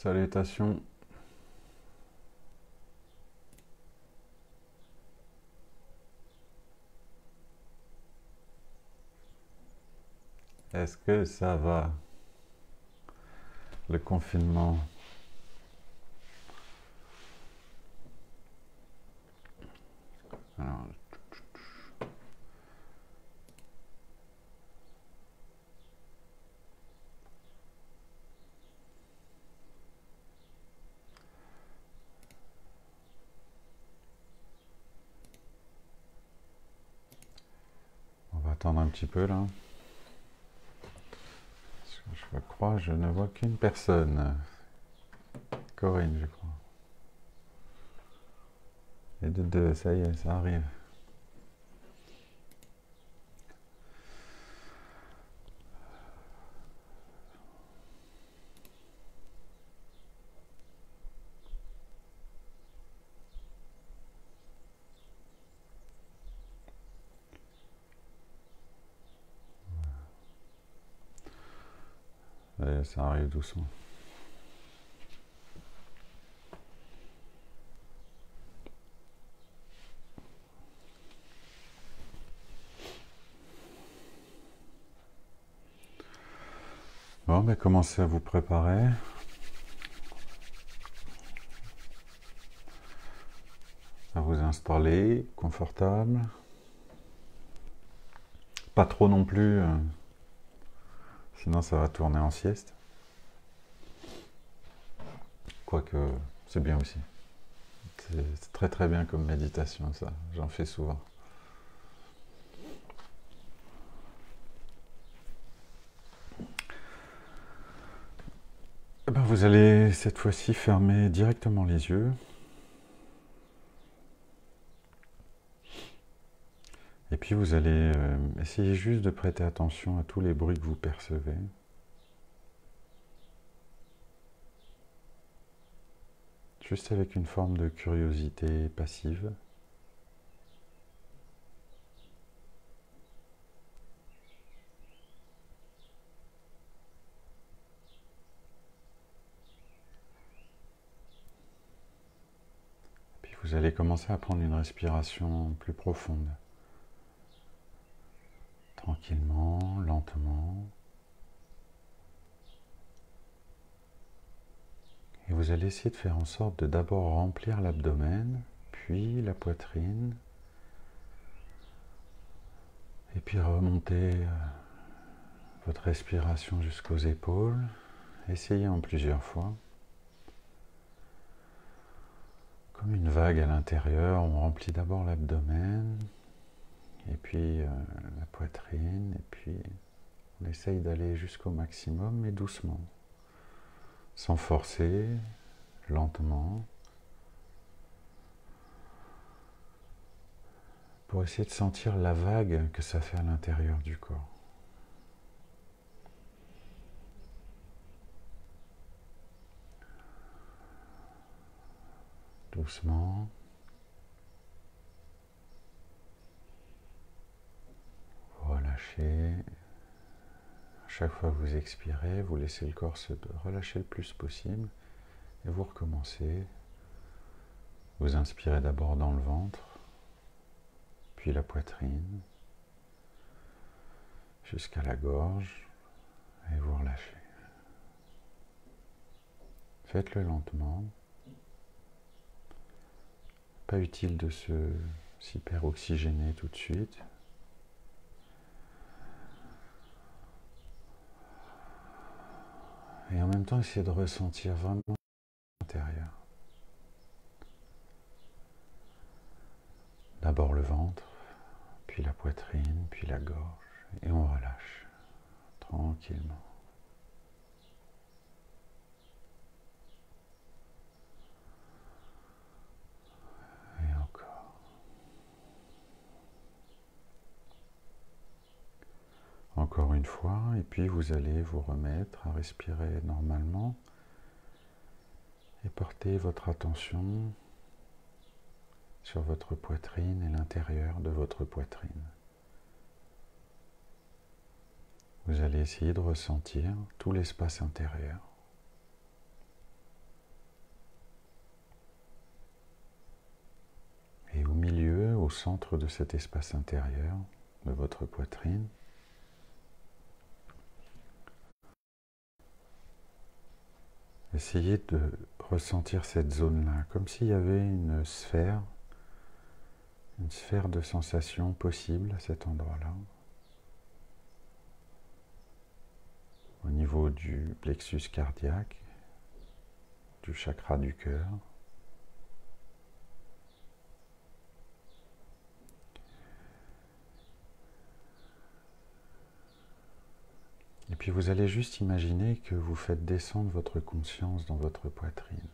Salutations. Est-ce que ça va, le confinement? Alors, on va attendre un petit peu là. Je crois, je ne vois qu'une personne. Corinne, je crois. Et de deux, ça y est, ça arrive. Et ça arrive doucement. Bon, mais commencez à vous préparer. À vous installer, confortable. Pas trop non plus, sinon ça va tourner en sieste. Quoique, c'est bien aussi. C'est très très bien comme méditation, ça. J'en fais souvent. Eh ben, vous allez cette fois-ci fermer directement les yeux. Et puis vous allez essayer juste de prêter attention à tous les bruits que vous percevez. Juste avec une forme de curiosité passive. Puis vous allez commencer à prendre une respiration plus profonde. Tranquillement, lentement. Et vous allez essayer de faire en sorte de d'abord remplir l'abdomen, puis la poitrine, et puis remonter votre respiration jusqu'aux épaules. Essayez en plusieurs fois. Comme une vague à l'intérieur, on remplit d'abord l'abdomen, et puis la poitrine, et puis on essaye d'aller jusqu'au maximum, mais doucement, sans forcer, lentement, pour essayer de sentir la vague que ça fait à l'intérieur du corps. Doucement. Relâchez. À chaque fois que vous expirez, vous laissez le corps se relâcher le plus possible et vous recommencez. Vous inspirez d'abord dans le ventre, puis la poitrine, jusqu'à la gorge et vous relâchez. Faites-le lentement. Pas utile de se s'hyperoxygéner tout de suite. Et en même temps, essayez de ressentir vraiment l'intérieur. D'abord le ventre, puis la poitrine, puis la gorge. Et on relâche, tranquillement. Et encore. Encore une fois, et puis vous allez vous remettre à respirer normalement et porter votre attention sur votre poitrine et l'intérieur de votre poitrine. Vous allez essayer de ressentir tout l'espace intérieur. au centre de cet espace intérieur, de votre poitrine. Essayez de ressentir cette zone-là, comme s'il y avait une sphère de sensations possibles à cet endroit-là. Au niveau du plexus cardiaque, du chakra du cœur. Et puis vous allez juste imaginer que vous faites descendre votre conscience dans votre poitrine,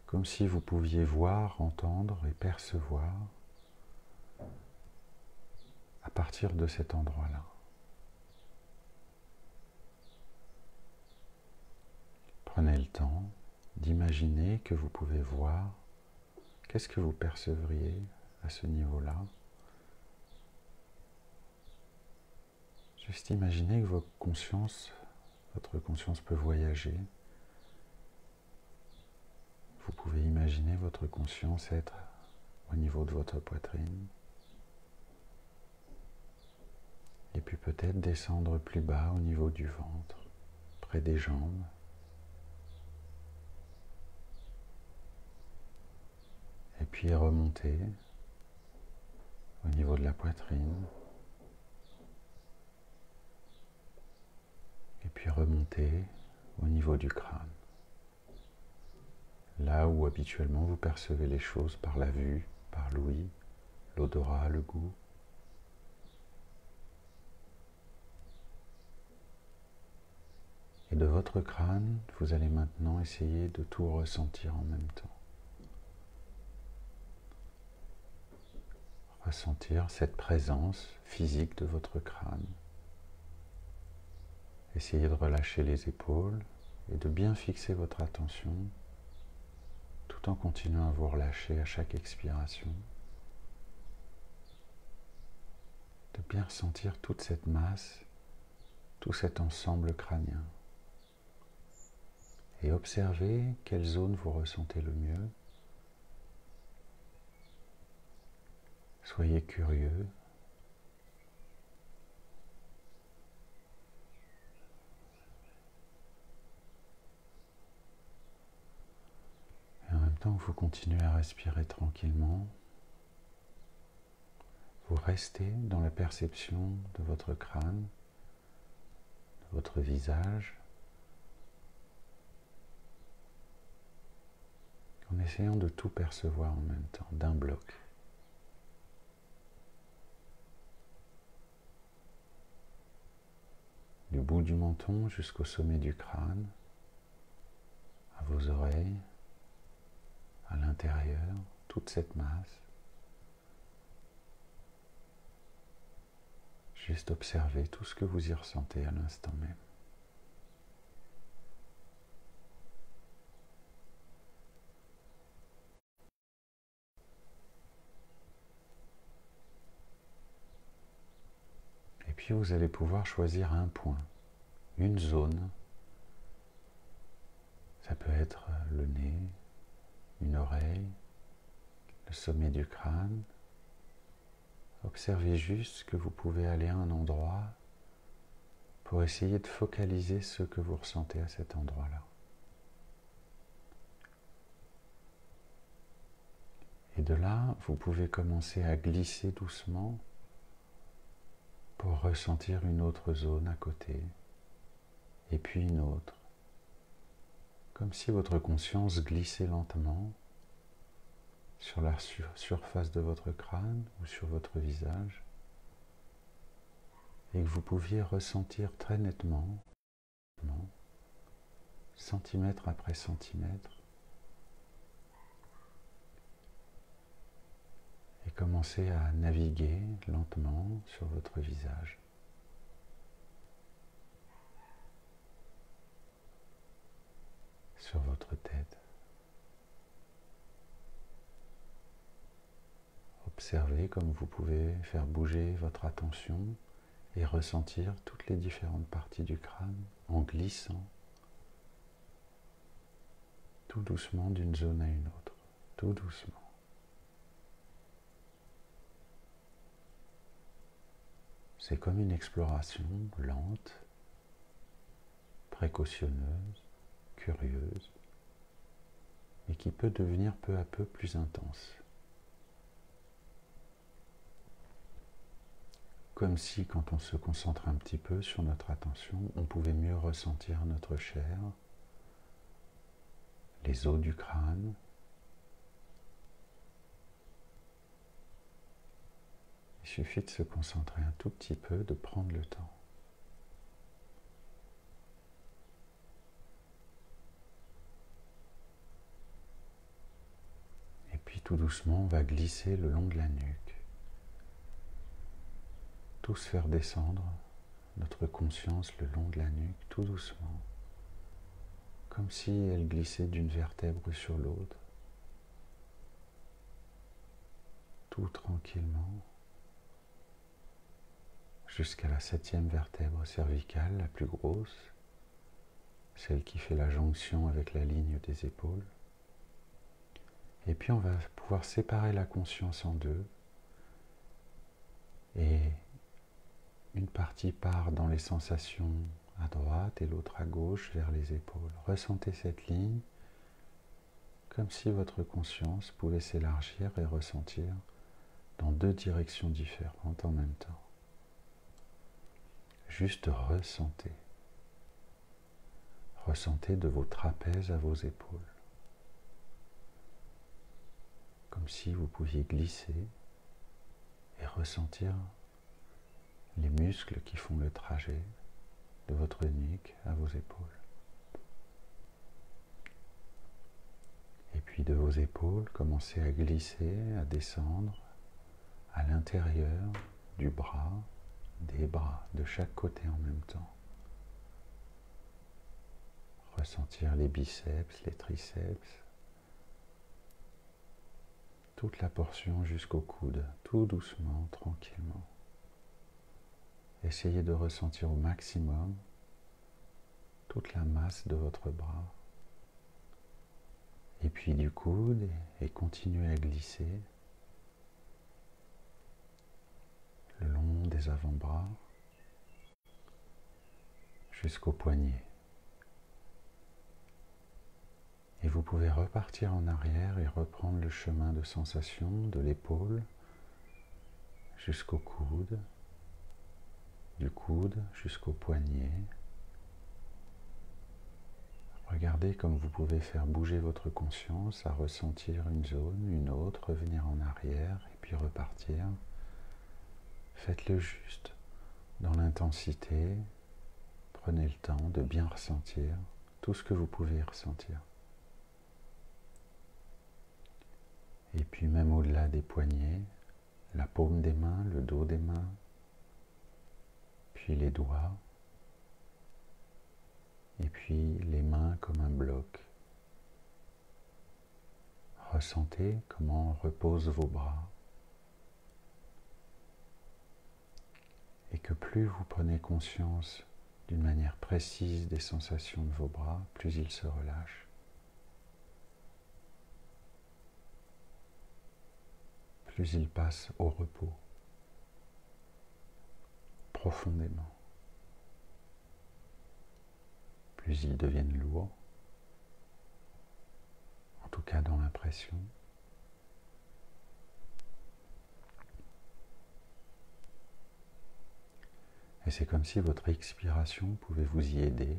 comme si vous pouviez voir, entendre et percevoir à partir de cet endroit-là. Prenez le temps d'imaginer que vous pouvez voir. Qu'est-ce que vous percevriez à ce niveau-là? Juste imaginez que votre conscience peut voyager. Vous pouvez imaginer votre conscience être au niveau de votre poitrine. Et puis peut-être descendre plus bas au niveau du ventre, près des jambes. Et puis remonter au niveau de la poitrine. Et puis remonter au niveau du crâne. Là où habituellement vous percevez les choses par la vue, par l'ouïe, l'odorat, le goût. Et de votre crâne, vous allez maintenant essayer de tout ressentir en même temps. Ressentir cette présence physique de votre crâne. Essayez de relâcher les épaules et de bien fixer votre attention tout en continuant à vous relâcher à chaque expiration. De bien ressentir toute cette masse, tout cet ensemble crânien. Et observez quelle zone vous ressentez le mieux. Soyez curieux. Et en même temps que vous continuez à respirer tranquillement, vous restez dans la perception de votre crâne, de votre visage, en essayant de tout percevoir en même temps, d'un bloc. Du bout du menton jusqu'au sommet du crâne, à vos oreilles, à l'intérieur, toute cette masse. Juste observez tout ce que vous y ressentez à l'instant même. Et puis vous allez pouvoir choisir un point, une zone. Ça peut être le nez, une oreille, le sommet du crâne. Observez juste que vous pouvez aller à un endroit pour essayer de focaliser ce que vous ressentez à cet endroit-là. Et de là, vous pouvez commencer à glisser doucement pour ressentir une autre zone à côté, et puis une autre. Comme si votre conscience glissait lentement sur la surface de votre crâne ou sur votre visage, et que vous pouviez ressentir très nettement, centimètre après centimètre, et commencer à naviguer lentement sur votre visage. Sur votre tête. Observez comme vous pouvez faire bouger votre attention et ressentir toutes les différentes parties du crâne en glissant tout doucement d'une zone à une autre, tout doucement. C'est comme une exploration lente, précautionneuse, curieuse, et qui peut devenir peu à peu plus intense. Comme si, quand on se concentre un petit peu sur notre attention, on pouvait mieux ressentir notre chair, les os du crâne, il suffit de se concentrer un tout petit peu, de prendre le temps. Et puis tout doucement, on va glisser le long de la nuque. Tous faire descendre notre conscience le long de la nuque, tout doucement, comme si elle glissait d'une vertèbre sur l'autre, tout tranquillement, jusqu'à la 7e vertèbre cervicale, la plus grosse, celle qui fait la jonction avec la ligne des épaules. Et puis on va pouvoir séparer la conscience en deux, et une partie part dans les sensations à droite et l'autre à gauche vers les épaules. Ressentez cette ligne comme si votre conscience pouvait s'élargir et ressentir dans deux directions différentes en même temps. Juste ressentez. Ressentez de vos trapèzes à vos épaules. Comme si vous pouviez glisser et ressentir les muscles qui font le trajet de votre nuque à vos épaules. Et puis de vos épaules, commencez à glisser, à descendre à l'intérieur du bras, des bras, de chaque côté en même temps. Ressentir les biceps, les triceps, toute la portion jusqu'au coude, tout doucement, tranquillement. Essayez de ressentir au maximum toute la masse de votre bras. Et puis du coude, et continuez à glisser le long des avant-bras jusqu'au poignet. Et vous pouvez repartir en arrière et reprendre le chemin de sensation de l'épaule jusqu'au coude, du coude jusqu'au poignet. Regardez comme vous pouvez faire bouger votre conscience à ressentir une zone, une autre, revenir en arrière et puis repartir. Faites-le juste dans l'intensité. Prenez le temps de bien ressentir tout ce que vous pouvez ressentir. Et puis même au-delà des poignets, la paume des mains, le dos des mains, puis les doigts, et puis les mains comme un bloc. Ressentez comment reposent vos bras. Et que plus vous prenez conscience d'une manière précise des sensations de vos bras, plus ils se relâchent. Plus ils passent au repos, profondément. Plus ils deviennent lourds, en tout cas dans l'impression. Et c'est comme si votre expiration pouvait vous y aider.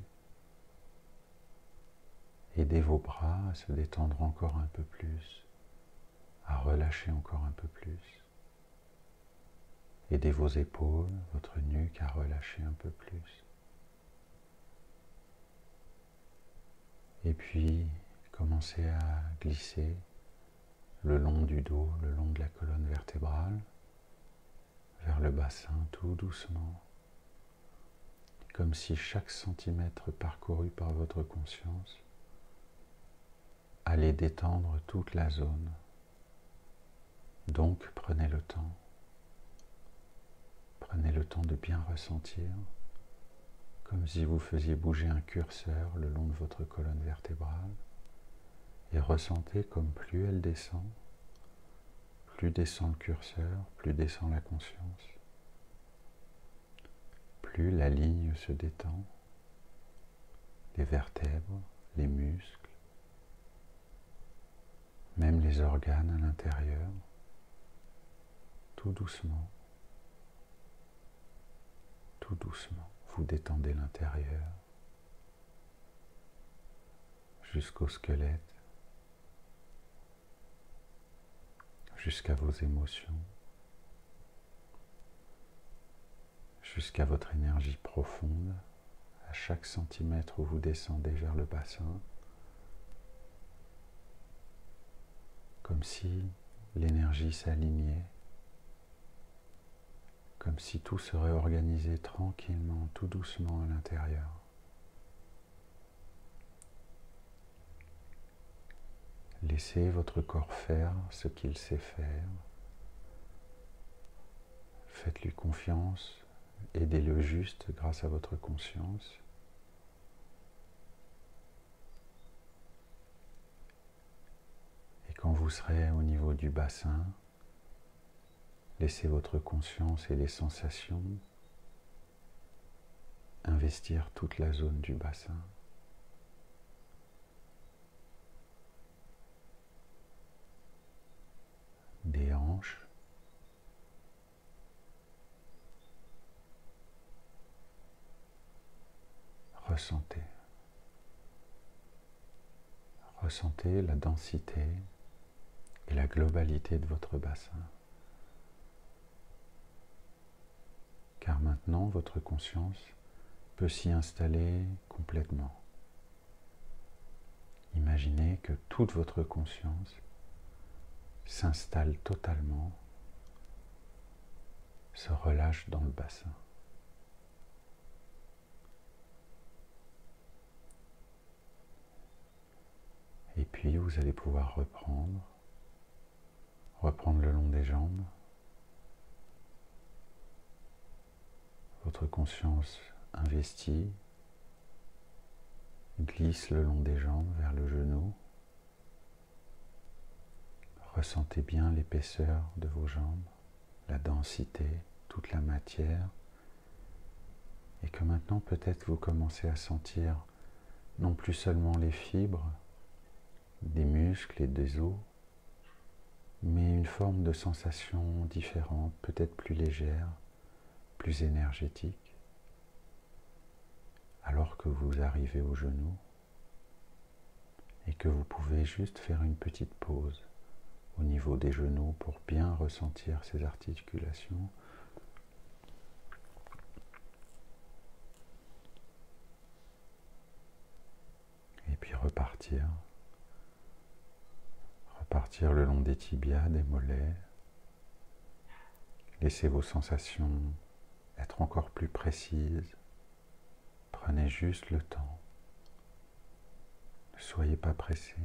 Aider vos bras à se détendre encore un peu plus, à relâcher encore un peu plus. Aidez vos épaules, votre nuque à relâcher un peu plus. Et puis, commencez à glisser le long du dos, le long de la colonne vertébrale, vers le bassin tout doucement, comme si chaque centimètre parcouru par votre conscience allait détendre toute la zone. Donc, prenez le temps. Prenez le temps de bien ressentir, comme si vous faisiez bouger un curseur le long de votre colonne vertébrale, et ressentez comme plus elle descend, plus descend le curseur, plus descend la conscience. plus, la ligne se détend, les vertèbres, les muscles, même les organes à l'intérieur, tout doucement, vous détendez l'intérieur jusqu'au squelette, jusqu'à vos émotions, jusqu'à votre énergie profonde, à chaque centimètre où vous descendez vers le bassin, comme si l'énergie s'alignait, comme si tout se réorganisait tranquillement, tout doucement à l'intérieur. Laissez votre corps faire ce qu'il sait faire. Faites-lui confiance, aidez-le juste grâce à votre conscience. Et quand vous serez au niveau du bassin, laissez votre conscience et les sensations investir toute la zone du bassin. Des hanches, ressentez la densité et la globalité de votre bassin. Car maintenant, votre conscience peut s'y installer complètement. Imaginez que toute votre conscience s'installe totalement, se relâche dans le bassin. Et puis vous allez pouvoir reprendre le long des jambes. Votre conscience investit, glisse le long des jambes vers le genou. Ressentez bien l'épaisseur de vos jambes, la densité, toute la matière. Et que maintenant peut-être vous commencez à sentir non plus seulement les fibres, des muscles et des os, mais une forme de sensation différente, peut-être plus légère, plus énergétique, alors que vous arrivez au genou et que vous pouvez juste faire une petite pause au niveau des genoux pour bien ressentir ces articulations. Et puis repartir le long des tibias, des mollets. Laissez vos sensations être encore plus précises. Prenez juste le temps. Ne soyez pas pressé.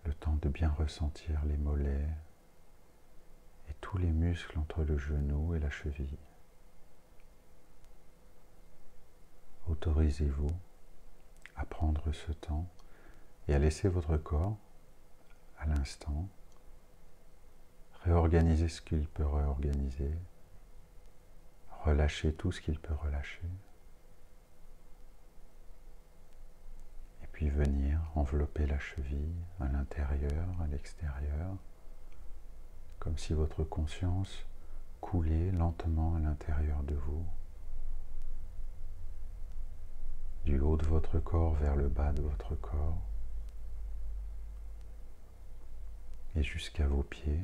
Le temps de bien ressentir les mollets et tous les muscles entre le genou et la cheville. Autorisez-vous à prendre ce temps et à laisser votre corps, à l'instant, réorganiser ce qu'il peut réorganiser, relâcher tout ce qu'il peut relâcher, et puis venir envelopper la cheville à l'intérieur, à l'extérieur, comme si votre conscience coulait lentement à l'intérieur de vous, du haut de votre corps vers le bas de votre corps, et jusqu'à vos pieds,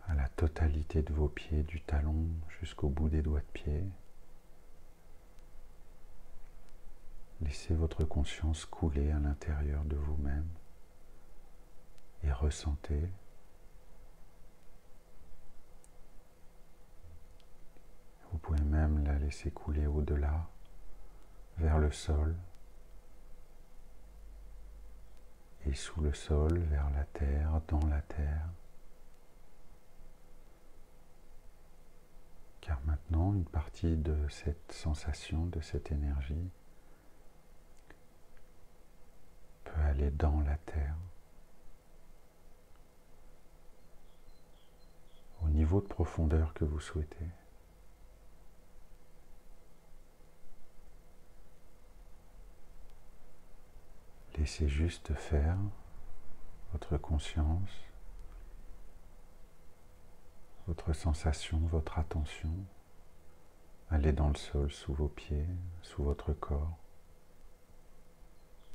à la totalité de vos pieds, du talon jusqu'au bout des doigts de pied. Laissez votre conscience couler à l'intérieur de vous-même et ressentez. Vous pouvez même la laisser couler au-delà, vers le sol, et sous le sol, vers la terre, dans la terre. Car maintenant, une partie de cette sensation, de cette énergie, peut aller dans la terre, au niveau de profondeur que vous souhaitez. Laissez juste faire votre conscience, votre sensation, votre attention aller dans le sol sous vos pieds, sous votre corps,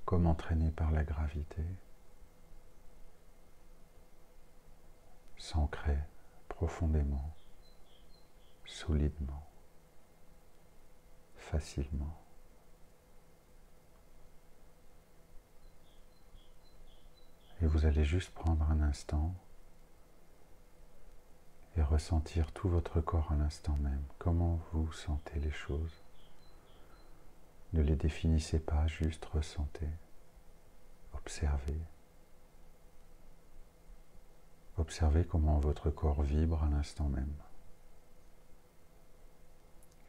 comme entraîné par la gravité, s'ancrer profondément, solidement, facilement. Et vous allez juste prendre un instant et ressentir tout votre corps à l'instant même. Comment vous sentez les choses? Ne les définissez pas, juste ressentez. Observez. Observez comment votre corps vibre à l'instant même.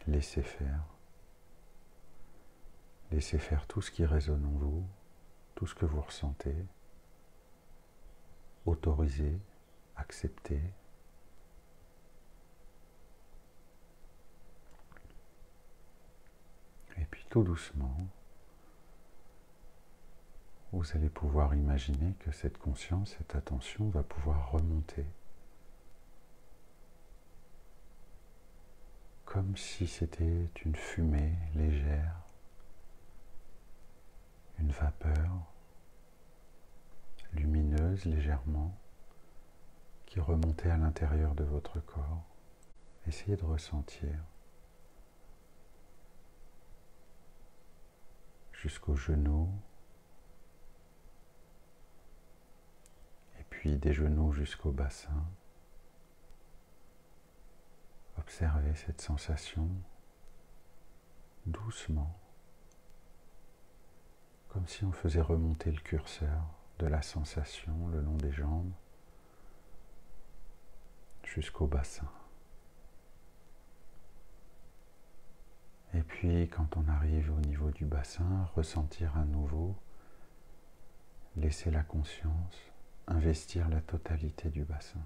Laissez faire. Laissez faire tout ce qui résonne en vous, tout ce que vous ressentez. Autorisez, acceptez. Et puis tout doucement, vous allez pouvoir imaginer que cette conscience, cette attention va pouvoir remonter. Comme si c'était une fumée légère, une vapeur lumineuse légèrement qui remontait à l'intérieur de votre corps. Essayez de ressentir jusqu'aux genoux, et puis des genoux jusqu'au bassin. Observez cette sensation doucement, comme si on faisait remonter le curseur de la sensation le long des jambes jusqu'au bassin. Et puis quand on arrive au niveau du bassin, ressentir à nouveau, laisser la conscience investir la totalité du bassin.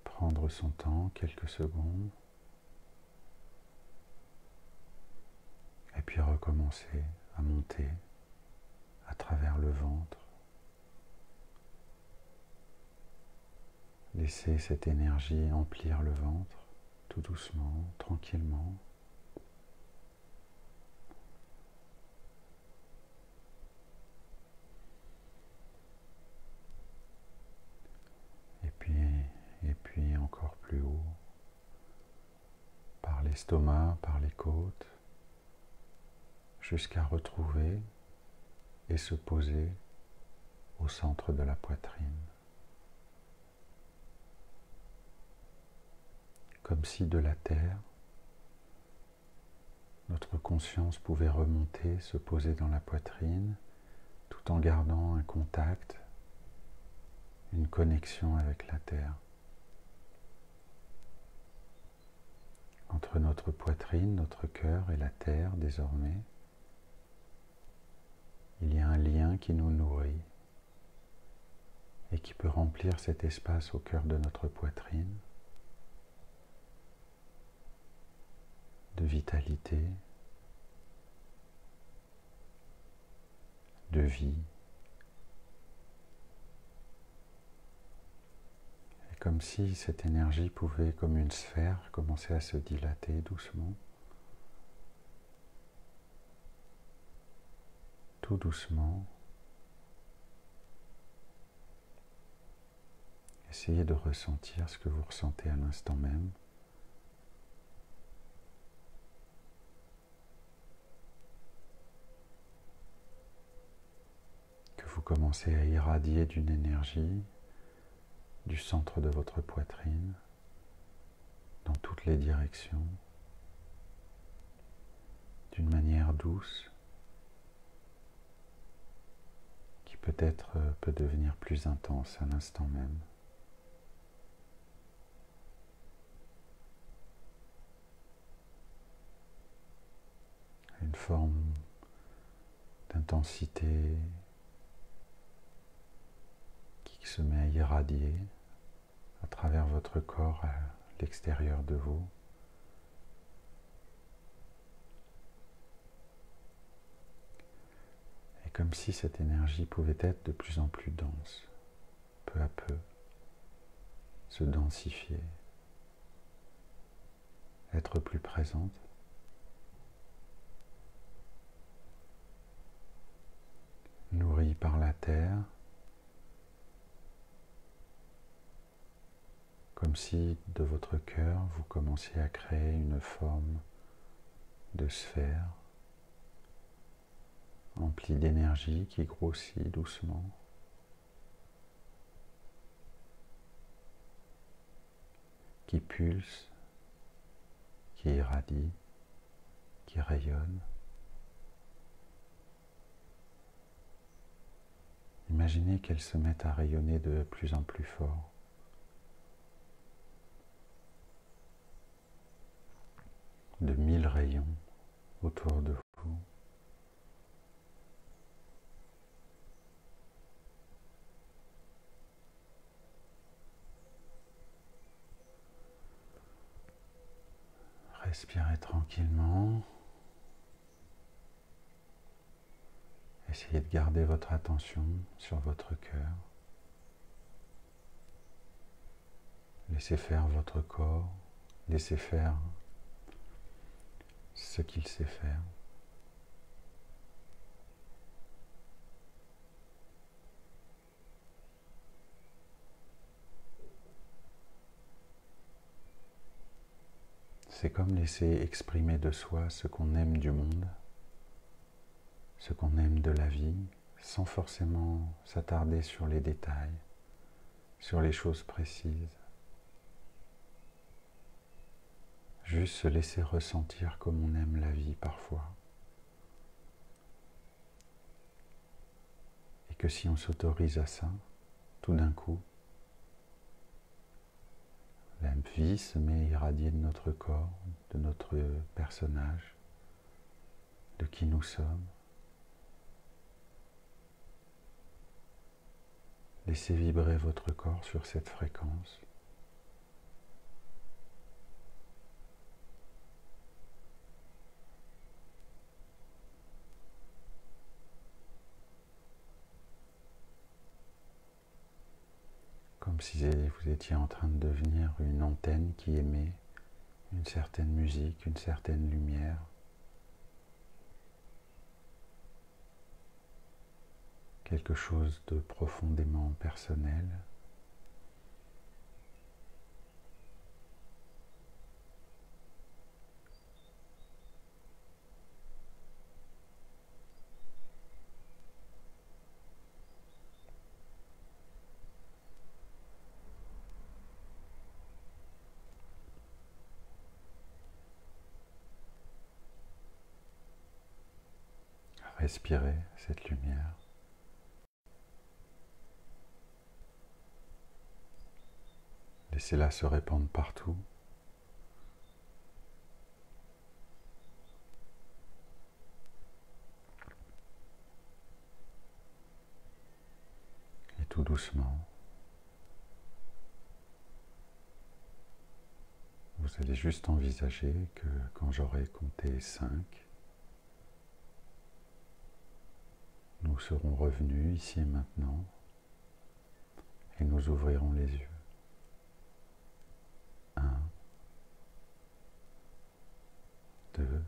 Prendre son temps, quelques secondes, et puis recommencer à monter à travers le ventre. Laissez cette énergie emplir le ventre, tout doucement, tranquillement. Et puis encore plus haut, par l'estomac, par les côtes, jusqu'à retrouver et se poser au centre de la poitrine. Comme si de la terre, notre conscience pouvait remonter, se poser dans la poitrine, tout en gardant un contact, une connexion avec la terre. Entre notre poitrine, notre cœur et la terre, désormais, il y a un lien qui nous nourrit et qui peut remplir cet espace au cœur de notre poitrine de vitalité, de vie. Et comme si cette énergie pouvait, comme une sphère, commencer à se dilater doucement. Tout doucement. Essayez de ressentir ce que vous ressentez à l'instant même. Que vous commencez à irradier d'une énergie du centre de votre poitrine dans toutes les directions, d'une manière douce, qui peut-être peut devenir plus intense à l'instant même. Une forme d'intensité qui qui se met à irradier à travers votre corps à l'extérieur de vous. Et comme si cette énergie pouvait être de plus en plus dense, peu à peu, se densifier, être plus présente. Nourrie par la terre, comme si de votre cœur vous commenciez à créer une forme de sphère emplie d'énergie qui grossit doucement, qui pulse, qui irradie, qui rayonne. Imaginez qu'elle se mette à rayonner de plus en plus fort. De 1000 rayons autour de vous. Respirez tranquillement. Essayez de garder votre attention sur votre cœur. Laissez faire votre corps. Laissez faire ce qu'il sait faire. C'est comme laisser exprimer de soi ce qu'on aime du monde, ce qu'on aime de la vie, sans forcément s'attarder sur les détails, sur les choses précises. Juste se laisser ressentir comme on aime la vie parfois. Et que si on s'autorise à ça, tout d'un coup, la vie se met à irradier de notre corps, de notre personnage, de qui nous sommes. Laissez vibrer votre corps sur cette fréquence. Comme si vous étiez en train de devenir une antenne qui émet une certaine musique, une certaine lumière. Quelque chose de profondément personnel. Respirez cette lumière. Laissez-la se répandre partout. Et tout doucement, vous allez juste envisager que quand j'aurai compté 5, nous serons revenus ici et maintenant et nous ouvrirons les yeux. 1, 2,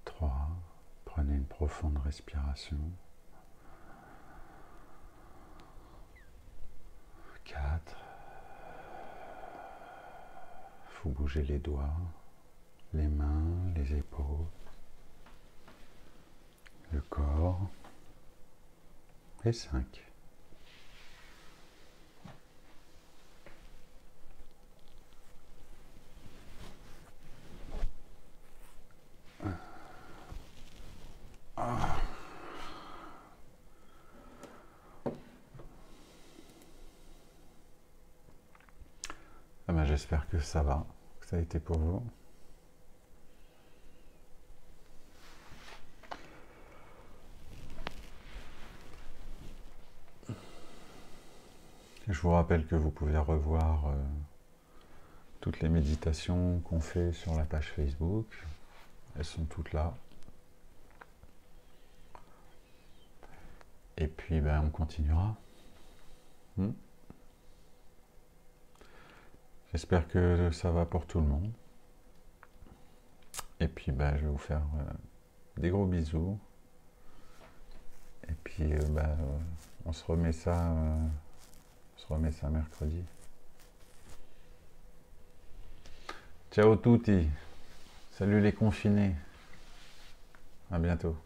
3, prenez une profonde respiration. 4, vous bougez les doigts, les mains, les épaules, le corps. Et 5. J'espère que ça va, que ça a été pour vous. Je vous rappelle que vous pouvez revoir toutes les méditations qu'on fait sur la page Facebook. Elles sont toutes là. Et puis ben, on continuera. J'espère que ça va pour tout le monde. Et puis ben, je vais vous faire des gros bisous. Et puis on se remet ça mercredi. Ciao tutti. Salut les confinés. À bientôt.